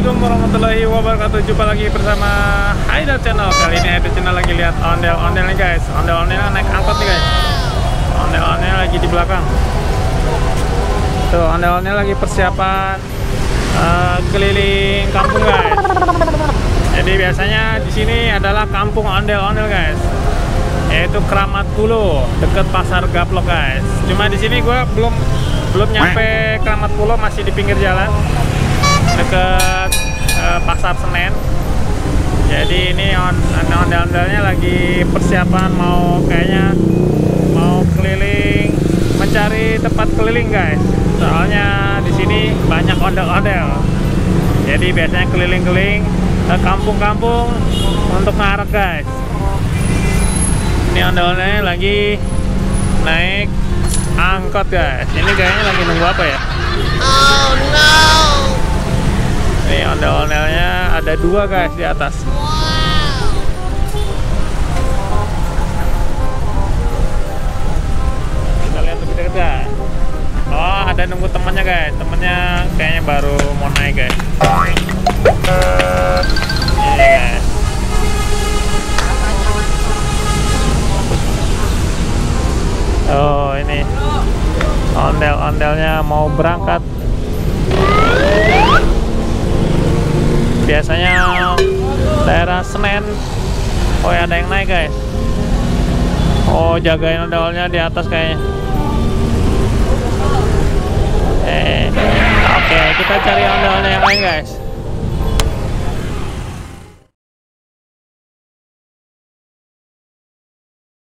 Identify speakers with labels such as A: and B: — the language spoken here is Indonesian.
A: Assalamualaikum warahmatullahi wabarakatuh. Jumpa lagi bersama Haidar Channel. Kali ini Haidar Channel lagi lihat ondel-ondel nih guys. Ondel-ondelnya naik angkot nih guys. Ondel-ondelnya lagi di belakang. Tuh, ondel-ondel lagi persiapan keliling kampung guys. Jadi biasanya di sini adalah kampung ondel-ondel guys, yaitu Kramat Pulo, deket Pasar Gaplok guys. Cuma di sini gue belum nyampe Kramat Pulo, masih di pinggir jalan deket Pasar Senen. Jadi ini ondel-ondelnya lagi persiapan kayaknya mau keliling, mencari tempat keliling guys. Soalnya di sini banyak ondel-ondel. Jadi biasanya keliling-keliling ke kampung-kampung untuk ngarak guys. Ini ondel-ondelnya lagi naik angkot guys. Ini kayaknya lagi nunggu apa ya?
B: Oh no.
A: Ini ondel-ondelnya ada dua guys di atas. Kita lihat lebih dekat guys. Oh, ada nunggu temannya guys. Temennya kayaknya baru mau naik guys. Ini guys. Oh, ini ondel-ondelnya mau berangkat. Biasanya daerah Senen. Oh ya, ada yang naik guys. Oh, jagain ondel-ondelnya di atas kayaknya. Oke, kita cari ondel-ondel yang lain guys.